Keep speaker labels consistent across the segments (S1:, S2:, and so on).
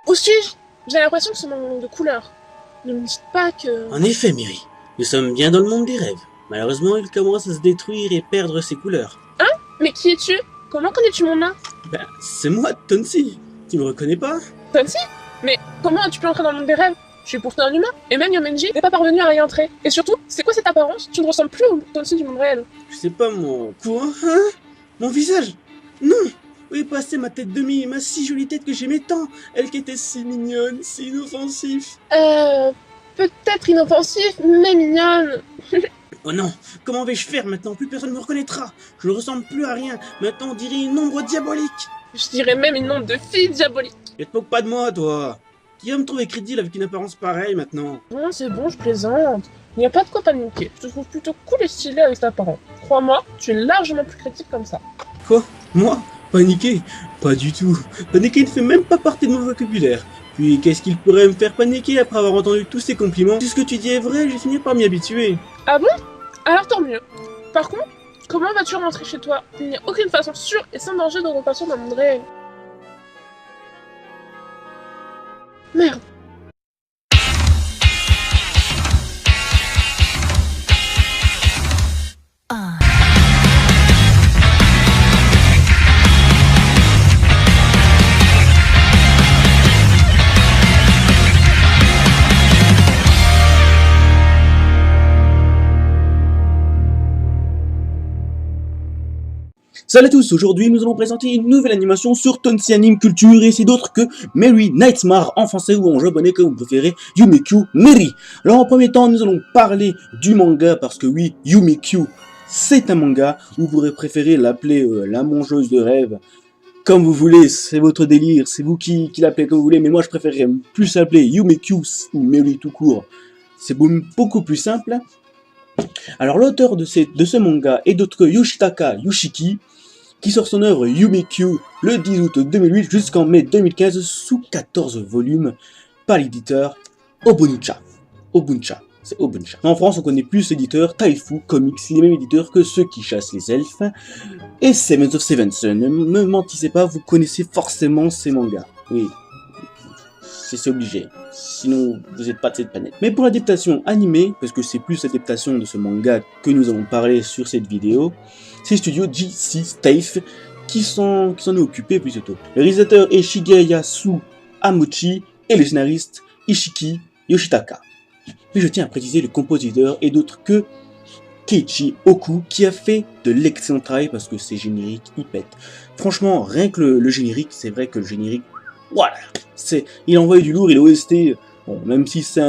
S1: Où suis-je? J'ai l'impression que ce manque de couleur. Ne me dites pas que...
S2: En effet, Miri, nous sommes bien dans le monde des rêves. Malheureusement, il commence à se détruire et perdre ses couleurs.
S1: Mais qui es-tu? Comment connais-tu mon nom?
S2: Ben, c'est moi, Tonsi. Tu me reconnais pas?
S1: Tonsi? Mais comment as-tu pu entrer dans le monde des rêves? Je suis pourtant un humain, et même Yomenji n'est pas parvenu à y entrer. Et surtout, c'est quoi cette apparence? Tu ne ressembles plus au Tonsi du monde réel.
S2: Je sais pas, Quoi? Hein? Mon visage? Non! Où est passée ma tête de mie, ma si jolie tête que j'aimais tant? Elle qui était si mignonne, si inoffensive.
S1: Peut-être inoffensif, mais mignonne.
S2: Oh non! Comment vais-je faire maintenant? Plus personne ne me reconnaîtra. Je ne ressemble plus à rien. Maintenant, on dirait une ombre diabolique.
S1: Je dirais même une ombre de fille diabolique.
S2: Et te moque pas de moi, toi! Qui va me trouver crédible avec une apparence pareille maintenant?
S1: Non, c'est bon, je plaisante. Il n'y a pas de quoi paniquer. Je te trouve plutôt cool et stylé avec cette apparence. Crois-moi, tu es largement plus crédible comme ça.
S2: Quoi? Moi? Paniquer? Pas du tout. Paniquer ne fait même pas partie de mon vocabulaire. Puis qu'est-ce qu'il pourrait me faire paniquer après avoir entendu tous ces compliments? Si ce que tu dis est vrai, je vais finir par m'y habituer.
S1: Ah bon? Alors tant mieux. Par contre, comment vas-tu rentrer chez toi? Il n'y a aucune façon sûre et sans danger de repasser dans le monde réel. Merde.
S2: Salut à tous, aujourd'hui nous allons présenter une nouvelle animation sur Tonsi Anime Culture et c'est d'autre que Merry Nightmare en français ou en japonais comme vous préférez, Yumikyu Meri. Alors en premier temps nous allons parler du manga parce que oui, Yumikyu c'est un manga, vous pourrez préférer l'appeler la mangeuse de rêves, comme vous voulez, c'est votre délire, c'est vous qui l'appelez comme vous voulez, mais moi je préférerais plus l'appeler Yumikyu ou Meri tout court, c'est beaucoup plus simple. Alors l'auteur de ce manga est d'autre que Yoshitaka Yoshiki, qui sort son œuvre Yumikyu le 10 août 2008 jusqu'en mai 2015 sous 14 volumes par l'éditeur Obuncha. C'est Obuncha. En France, on connaît plus l'éditeur Taifu Comics, les mêmes éditeurs que ceux qui chassent les elfes, et Seven of Sevenson. Ne me mentissez pas, vous connaissez forcément ces mangas. Oui, c'est obligé. Sinon, vous n'êtes pas de cette planète. Mais pour l'adaptation animée, parce que c'est plus l'adaptation de ce manga que nous allons parler sur cette vidéo, c'est Studio JC Staff qui s'en est occupé plus tôt. Le réalisateur est Shigeyasu Amochi et le scénariste Ishiki Yoshitaka. Mais je tiens à préciser le compositeur et d'autre que Keiichi Oku qui a fait de l'excellent travail parce que ces génériques y pètent. Franchement, rien que le générique, c'est vrai que le générique, voilà, il a envoyé du lourd et l'OST, bon, même si c'est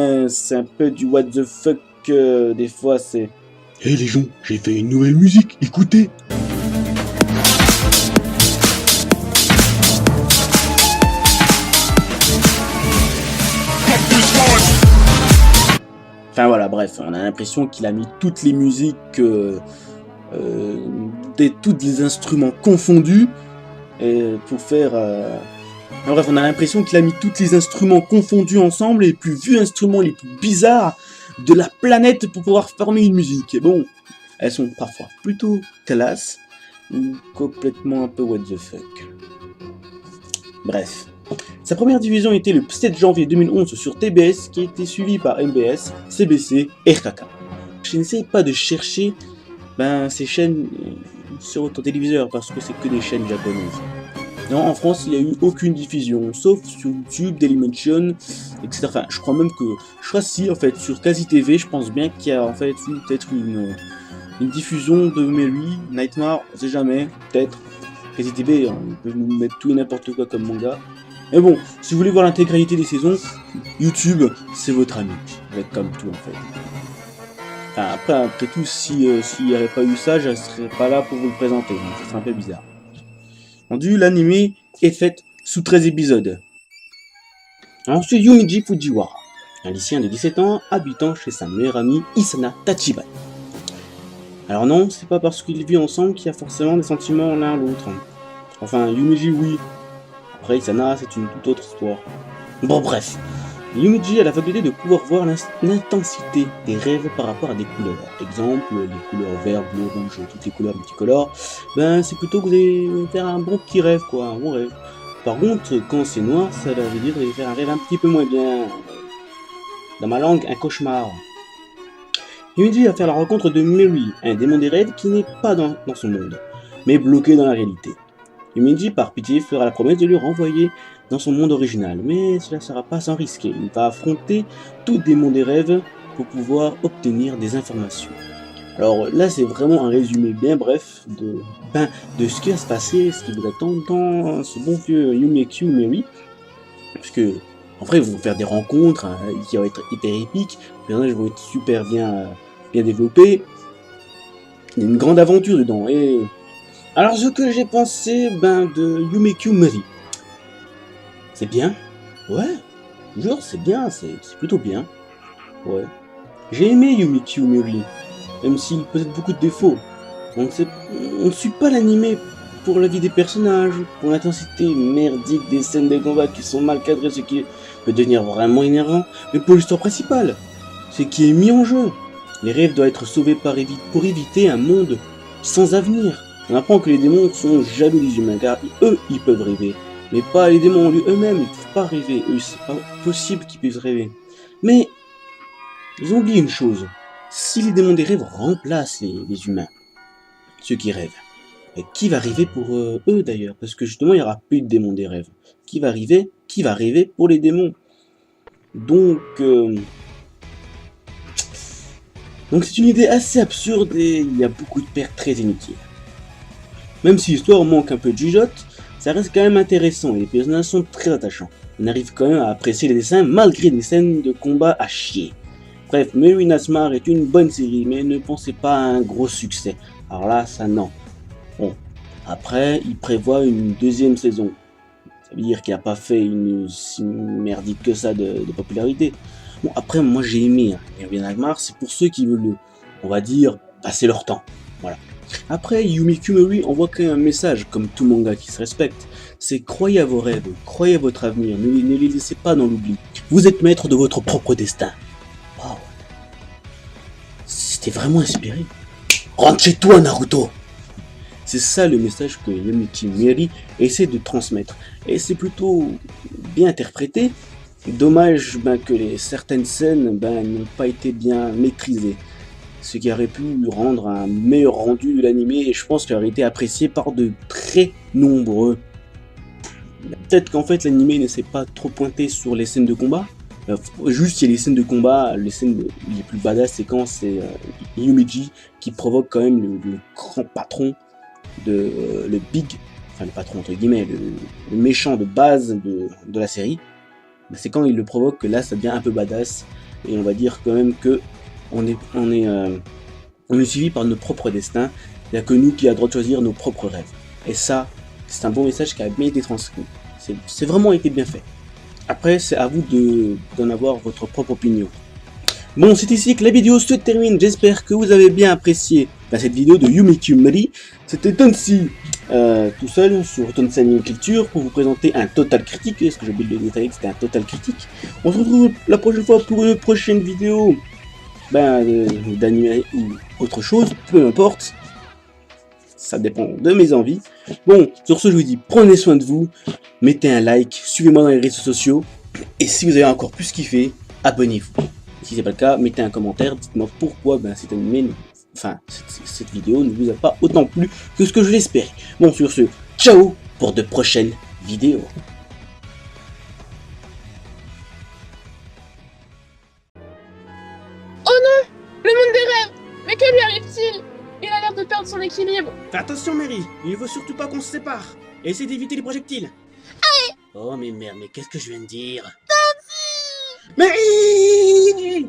S2: un peu du what the fuck, des fois c'est... Hey les gens, j'ai fait une nouvelle musique, écoutez. Enfin voilà, bref, on a l'impression qu'il a mis toutes les musiques, tous les instruments confondus, pour faire... Bref, on a l'impression qu'il a mis tous les instruments confondus ensemble, les plus vieux instruments les plus bizarres de la planète pour pouvoir former une musique. Et bon, elles sont parfois plutôt classe ou complètement un peu what the fuck. Bref. Sa première diffusion était le 7 janvier 2011 sur TBS qui a été suivi par MBS, CBC et RKK. Je n'essaye pas de chercher ces chaînes sur votre téléviseur parce que c'est que des chaînes japonaises. Non, en France, il n'y a eu aucune diffusion, sauf sur YouTube, Dailymotion, etc. Enfin, je crois même que... Je crois si, en fait, sur Quasi TV, je pense bien qu'il y a en fait eu peut-être une diffusion de Merry Nightmare, on sait jamais, peut-être. Quasi TV, on peut nous mettre tout et n'importe quoi comme manga. Mais bon, si vous voulez voir l'intégralité des saisons, YouTube, c'est votre ami, avec comme tout en fait. Enfin, après tout, s'il n'y avait pas eu ça, je ne serais pas là pour vous le présenter, donc ça serait un peu bizarre. Rendu, l'anime est fait sous 13 épisodes. Ensuite, Yumiji Fujiwara, un lycéen de 17 ans habitant chez sa meilleure amie Isana Tachiba. Alors non, c'est pas parce qu'ils vivent ensemble qu'il y a forcément des sentiments l'un à l'autre. Enfin, Yumiji oui. Après, Isana, c'est une toute autre histoire. Bon bref, Yumiji a la faculté de pouvoir voir l'intensité des rêves par rapport à des couleurs. Exemple, les couleurs vert, bleu, rouge, toutes les couleurs multicolores. C'est plutôt que vous allez faire un bon petit rêve, quoi, un bon rêve. Par contre, quand c'est noir, ça veut dire qu'il va faire un rêve un petit peu moins bien. Dans ma langue, un cauchemar. Yumeji va faire la rencontre de Mary, un démon des rêves qui n'est pas dans son monde, mais bloqué dans la réalité. Yumeji, par pitié, fera la promesse de lui renvoyer dans son monde original, mais cela ne sera pas sans risquer. Il va affronter tout démon des rêves pour pouvoir obtenir des informations. Alors là, c'est vraiment un résumé bien bref de ce qui va se passer, ce qui vous attend dans ce bon vieux Yumekyu Mary. Parce que, en vrai, ils vont faire des rencontres qui vont être hyper épiques, les personnages vont être super bien développés. Il y a une grande aventure dedans. Et alors, ce que j'ai pensé de Yumekyu Mary, c'est bien. Ouais, genre, c'est bien, c'est plutôt bien. Ouais. J'ai aimé Yumekyu Mary, même s'il possède beaucoup de défauts. On ne suit pas l'animé pour la vie des personnages, pour l'intensité merdique des scènes de combat qui sont mal cadrées, ce qui peut devenir vraiment énervant, mais pour l'histoire principale, ce qui est mis en jeu. Les rêves doivent être sauvés pour éviter un monde sans avenir. On apprend que les démons sont jaloux des humains, car eux, ils peuvent rêver, mais pas les démons eux-mêmes, ils ne peuvent pas rêver, eux, c'est pas possible qu'ils puissent rêver. Mais ils ont oublié une chose, si les démons des rêves remplacent les humains, ceux qui rêvent, qui va rêver pour eux d'ailleurs? Parce que justement, il n'y aura plus de démons des rêves. Qui va rêver pour les démons? Donc c'est une idée assez absurde et il y a beaucoup de pertes très inutiles. Même si l'histoire manque un peu de jugeote, ça reste quand même intéressant et les personnages sont très attachants. On arrive quand même à apprécier les dessins malgré des scènes de combat à chier. Bref, Mary Night Mars est une bonne série, mais ne pensez pas à un gros succès. Alors là, ça non. Bon, après, il prévoit une deuxième saison. Ça veut dire qu'il n'a pas fait une si merdique que ça de popularité. Bon, après, moi j'ai aimé Mary Night Mars, c'est pour ceux qui veulent, on va dire, passer leur temps. Voilà. Après, Yumekyu Mary envoie quand même un message, comme tout manga qui se respecte. C'est croyez à vos rêves, croyez à votre avenir, ne les laissez pas dans l'oubli. Vous êtes maître de votre propre destin. Wow. C'était vraiment inspiré. Rentre chez toi, Naruto! C'est ça le message que Yumekyu Mary essaie de transmettre. Et c'est plutôt bien interprété. Dommage que certaines scènes n'ont pas été bien maîtrisées. Ce qui aurait pu rendre un meilleur rendu de l'animé et je pense qu'il aurait été apprécié par de très nombreux. Peut-être qu'en fait l'animé ne s'est pas trop pointé sur les scènes de combat. Juste il y a les scènes de combat, les scènes les plus badass c'est quand c'est Yumeji qui provoque quand même le grand patron le patron entre guillemets, le méchant de base de la série. C'est quand il le provoque que là ça devient un peu badass et on va dire quand même que on est suivi par notre propre destin. Il n'y a que nous qui avons le droit de choisir nos propres rêves. Et ça, c'est un bon message qui a bien été transmis. C'est vraiment été bien fait. Après, c'est à vous d'en avoir votre propre opinion. Bon, c'est ici que la vidéo se termine. J'espère que vous avez bien apprécié cette vidéo de Yumekyu Mary. C'était Tonsi tout seul sur Tonsi Anime Culture pour vous présenter un total critique. Est-ce que j'ai oublié de le détailler que c'était un total critique? On se retrouve la prochaine fois pour une prochaine vidéo d'anime ou autre chose, peu importe. Ça dépend de mes envies. Bon, sur ce, je vous dis, prenez soin de vous, mettez un like, suivez-moi dans les réseaux sociaux, et si vous avez encore plus kiffé, abonnez-vous. Si c'est pas le cas, mettez un commentaire, dites-moi pourquoi cette vidéo ne vous a pas autant plu que ce que je l'espérais. Bon, sur ce, ciao pour de prochaines vidéos.
S1: Oh non! Le monde des rêves! Mais que lui arrive-t-il? Il a l'air de perdre son équilibre.
S2: Fais attention, Mary, il ne faut surtout pas qu'on se sépare. Et essaie d'éviter les projectiles.
S1: Allez!
S2: Oh mais merde, mais qu'est-ce que je viens de dire? Mary!